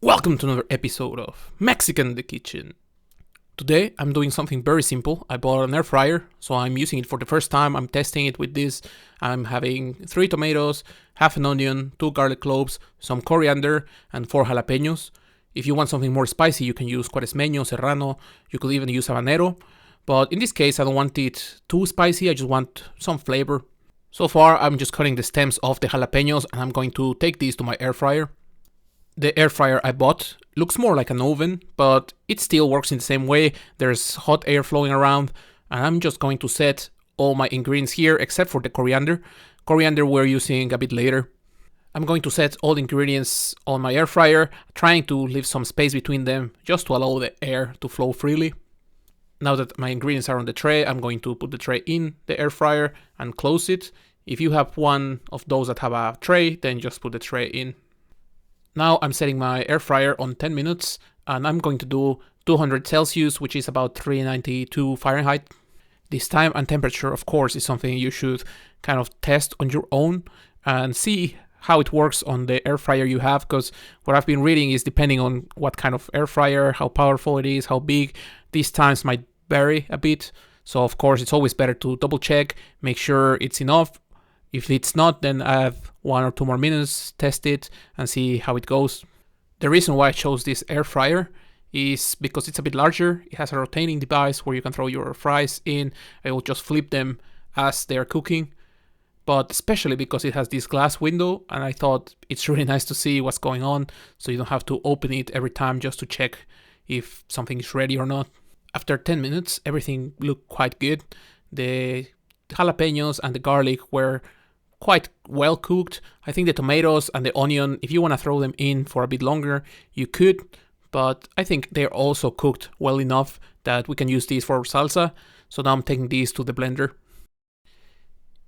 Welcome to another episode of Mexican in the Kitchen. Today I'm doing something very simple. I bought an air fryer, so I'm using it for the first time. I'm testing it with this. I'm having 3 tomatoes, half an onion, 2 garlic cloves, some coriander, and 4 jalapenos. If you want something more spicy, you can use cuaresmeño, serrano, you could even use habanero. But in this case, I don't want it too spicy, I just want some flavor. So far, I'm just cutting the stems off the jalapenos and I'm going to take these to my air fryer. The air fryer I bought looks more like an oven, but it still works in the same way. There's hot air flowing around, and I'm just going to set all my ingredients here except for the coriander. Coriander we're using a bit later. I'm going to set all the ingredients on my air fryer, trying to leave some space between them just to allow the air to flow freely. Now that my ingredients are on the tray, I'm going to put the tray in the air fryer and close it. If you have one of those that have a tray, then just put the tray in. Now I'm setting my air fryer on 10 minutes and I'm going to do 200 Celsius, which is about 392 Fahrenheit. This time and temperature, of course, is something you should kind of test on your own and see how it works on the air fryer you have, because what I've been reading is depending on what kind of air fryer, how powerful it is, how big, these times might vary a bit. So of course it's always better to double check, make sure it's enough. If it's not, then add 1 or 2 more minutes, test it, and see how it goes. The reason why I chose this air fryer is because it's a bit larger. It has a rotating device where you can throw your fries in. I will just flip them as they're cooking. But especially because it has this glass window, and I thought it's really nice to see what's going on, so you don't have to open it every time just to check if something is ready or not. After 10 minutes, everything looked quite good. The jalapenos and the garlic were quite well cooked. I think the tomatoes and the onion, if you want to throw them in for a bit longer, you could, but I think they're also cooked well enough that we can use these for salsa. So now I'm taking these to the blender.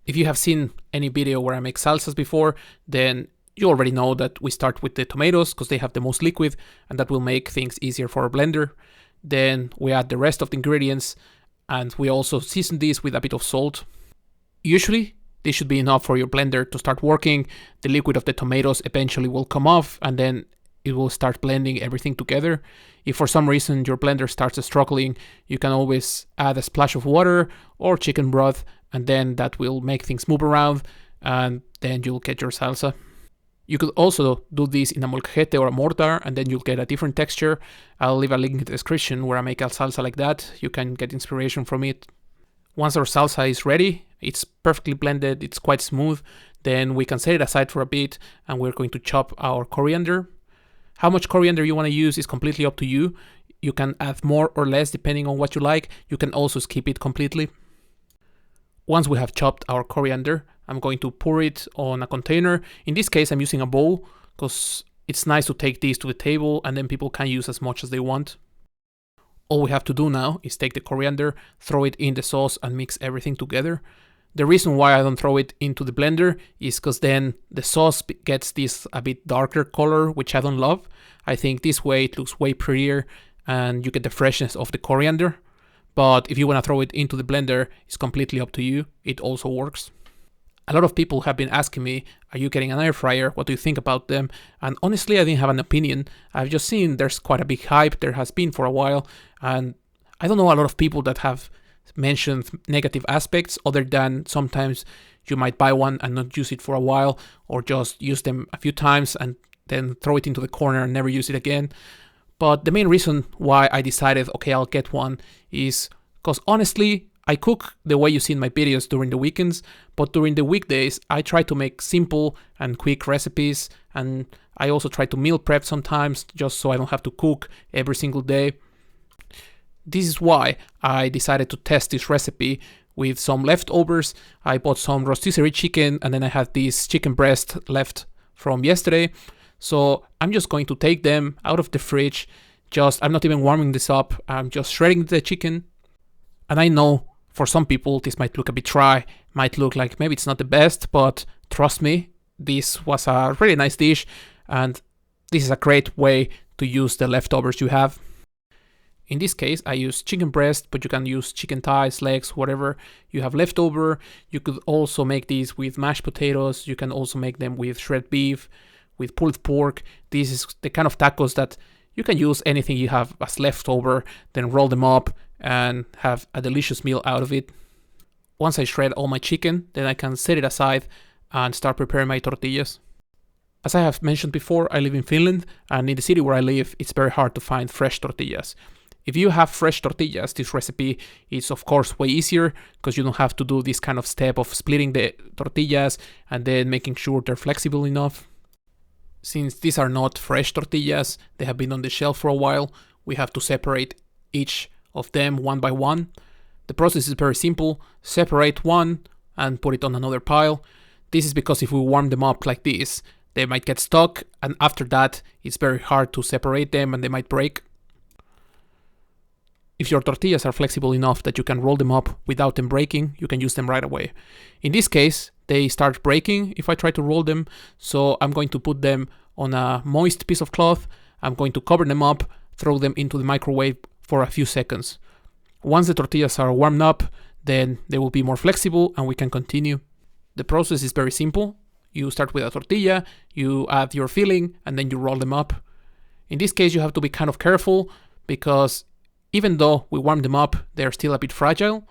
If you have seen any video where I make salsas before, then you already know that we start with the tomatoes because they have the most liquid and that will make things easier for our blender. Then we add the rest of the ingredients and we also season these with a bit of salt. Usually, this should be enough for your blender to start working. The liquid of the tomatoes eventually will come off and then it will start blending everything together. If for some reason your blender starts struggling, you can always add a splash of water or chicken broth, and then that will make things move around and then you'll get your salsa. You could also do this in a molcajete or a mortar and then you'll get a different texture. I'll leave a link in the description where I make a salsa like that. You can get inspiration from it. Once our salsa is ready, it's perfectly blended, it's quite smooth, then we can set it aside for a bit and we're going to chop our coriander. How much coriander you want to use is completely up to you. You can add more or less depending on what you like. You can also skip it completely. Once we have chopped our coriander, I'm going to pour it on a container. In this case, I'm using a bowl because it's nice to take these to the table and then people can use as much as they want. All we have to do now is take the coriander, throw it in the sauce and mix everything together. The reason why I don't throw it into the blender is because then the sauce gets this a bit darker color, which I don't love. I think this way it looks way prettier and you get the freshness of the coriander. But if you want to throw it into the blender, it's completely up to you. It also works. A lot of people have been asking me, are you getting an air fryer? What do you think about them? And honestly, I didn't have an opinion. I've just seen there's quite a big hype. There has been for a while. And I don't know a lot of people that have mentioned negative aspects other than sometimes you might buy one and not use it for a while or just use them a few times and then throw it into the corner and never use it again. But the main reason why I decided, okay, I'll get one is because honestly, I cook the way you see in my videos during the weekends, but during the weekdays, I try to make simple and quick recipes, and I also try to meal prep sometimes just so I don't have to cook every single day. This is why I decided to test this recipe with some leftovers. I bought some rotisserie chicken and then I had this chicken breast left from yesterday. So I'm just going to take them out of the fridge. I'm not even warming this up. I'm just shredding the chicken. And I know for some people this might look a bit dry, might look like maybe it's not the best, but trust me, this was a really nice dish and this is a great way to use the leftovers you have. In this case, I use chicken breast, but you can use chicken thighs, legs, whatever you have left over. You could also make these with mashed potatoes. You can also make them with shredded beef, with pulled pork. This is the kind of tacos that you can use anything you have as leftover, then roll them up and have a delicious meal out of it. Once I shred all my chicken, then I can set it aside and start preparing my tortillas. As I have mentioned before, I live in Finland, and in the city where I live, it's very hard to find fresh tortillas. If you have fresh tortillas, this recipe is of course way easier because you don't have to do this kind of step of splitting the tortillas and then making sure they're flexible enough. Since these are not fresh tortillas, they have been on the shelf for a while, we have to separate each of them one by one. The process is very simple. Separate one and put it on another pile. This is because if we warm them up like this, they might get stuck, and after that, it's very hard to separate them and they might break. If your tortillas are flexible enough that you can roll them up without them breaking, you can use them right away. In this case, they start breaking if I try to roll them, so I'm going to put them on a moist piece of cloth. I'm going to cover them up, throw them into the microwave for a few seconds. Once the tortillas are warmed up, then they will be more flexible and we can continue. The process is very simple. You start with a tortilla, you add your filling, and then you roll them up. In this case, you have to be kind of careful because even though we warm them up, they're still a bit fragile.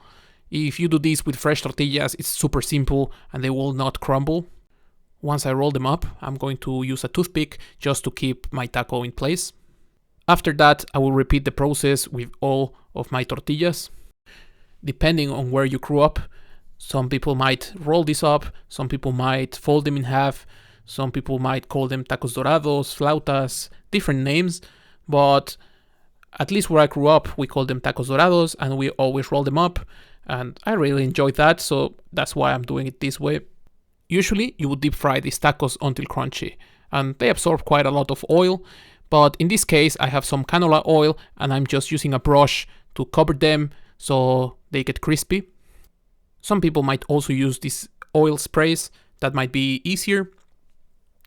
If you do this with fresh tortillas, it's super simple and they will not crumble. Once I roll them up, I'm going to use a toothpick just to keep my taco in place. After that, I will repeat the process with all of my tortillas. Depending on where you grew up, some people might roll this up, some people might fold them in half, some people might call them tacos dorados, flautas, different names, but at least where I grew up, we call them tacos dorados and we always roll them up, and I really enjoyed that, so that's why I'm doing it this way. Usually, you would deep fry these tacos until crunchy, and they absorb quite a lot of oil, but in this case, I have some canola oil and I'm just using a brush to cover them so they get crispy. Some people might also use these oil sprays, that might be easier.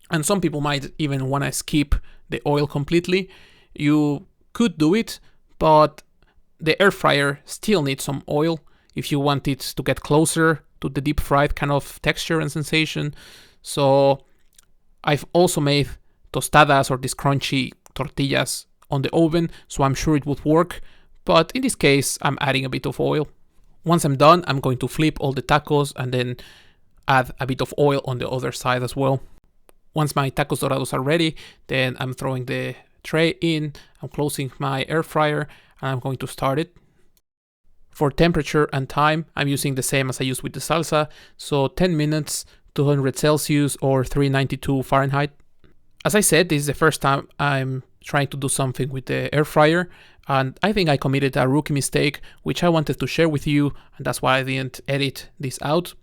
And some people might even want to skip the oil completely. You could do it, but the air fryer still needs some oil if you want it to get closer to the deep fried kind of texture and sensation. So I've also made tostadas or these crunchy tortillas on the oven, so I'm sure it would work. But in this case, I'm adding a bit of oil. Once I'm done, I'm going to flip all the tacos and then add a bit of oil on the other side as well. Once my tacos dorados are ready, then I'm throwing the tray in, I'm closing my air fryer, and I'm going to start it. For temperature and time, I'm using the same as I used with the salsa, so 10 minutes, 200 Celsius or 392 Fahrenheit. As I said, this is the first time I'm trying to do something with the air fryer, and I think I committed a rookie mistake which I wanted to share with you, and that's why I didn't edit this out.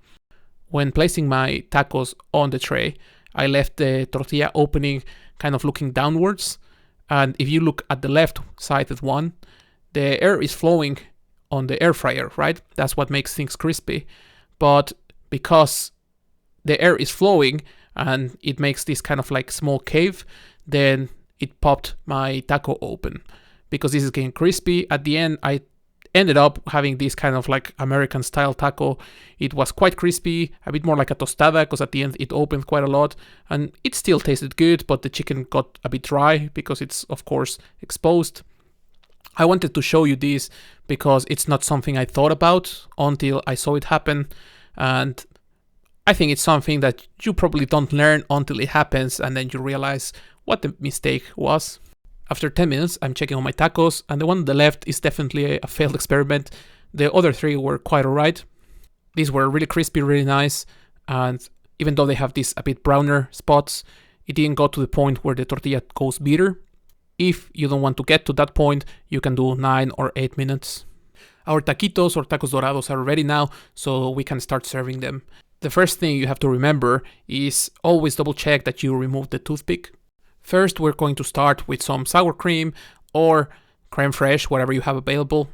When placing my tacos on the tray, I left the tortilla opening kind of looking downwards, and if you look at the left sided one, the air is flowing on the air fryer, right? That's what makes things crispy. But because the air is flowing and it makes this kind of like small cave, then it popped my taco open. Because this is getting crispy, at the end I ended up having this kind of like American style taco. It was quite crispy, a bit more like a tostada, because at the end it opened quite a lot, and it still tasted good, but the chicken got a bit dry because it's of course exposed. I wanted to show you this because it's not something I thought about until I saw it happen, and I think it's something that you probably don't learn until it happens and then you realize what the mistake was. After 10 minutes, I'm checking on my tacos, and the one on the left is definitely a failed experiment. The other three were quite alright. These were really crispy, really nice, and even though they have these a bit browner spots, it didn't go to the point where the tortilla goes bitter. If you don't want to get to that point, you can do 9 or 8 minutes. Our taquitos or tacos dorados are ready now, so we can start serving them. The first thing you have to remember is always double check that you remove the toothpick. First, we're going to start with some sour cream or creme fraiche, whatever you have available.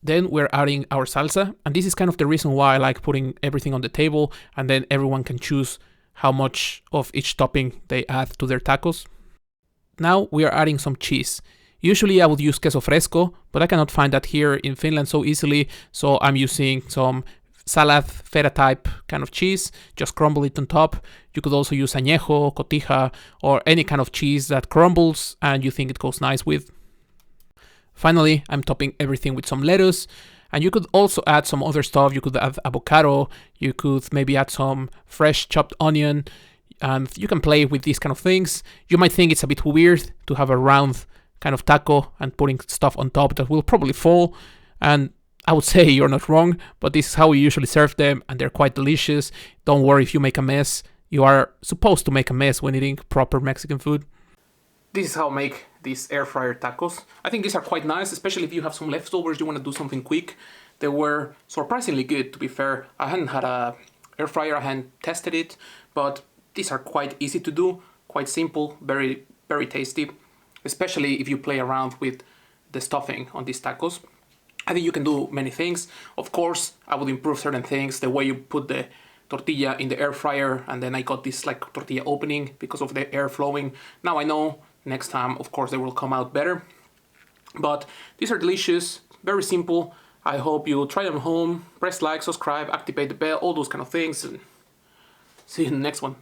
Then we're adding our salsa, and this is kind of the reason why I like putting everything on the table, and then everyone can choose how much of each topping they add to their tacos. Now we are adding some cheese. Usually I would use queso fresco, but I cannot find that here in Finland so easily, so I'm using some salad, feta type kind of cheese, just crumble it on top. You could also use añejo, cotija, or any kind of cheese that crumbles and you think it goes nice with. Finally, I'm topping everything with some lettuce. And you could also add some other stuff. You could add avocado. You could maybe add some fresh chopped onion. And you can play with these kind of things. You might think it's a bit weird to have a round kind of taco and putting stuff on top that will probably fall. And I would say you're not wrong, but this is how we usually serve them, and they're quite delicious. Don't worry if you make a mess. You are supposed to make a mess when eating proper Mexican food. This is how I make these air fryer tacos. I think these are quite nice, especially if you have some leftovers, you want to do something quick. They were surprisingly good, to be fair. I hadn't had a air fryer, I hadn't tested it, but these are quite easy to do, quite simple, very, very tasty, especially if you play around with the stuffing on these tacos. I think you can do many things. Of course, I would improve certain things, the way you put the tortilla in the air fryer, and then I got this like tortilla opening because of the air flowing. Now I know next time, of course, they will come out better. But these are delicious, very simple. I hope you try them home, press like, subscribe, activate the bell, all those kind of things. And see you in the next one.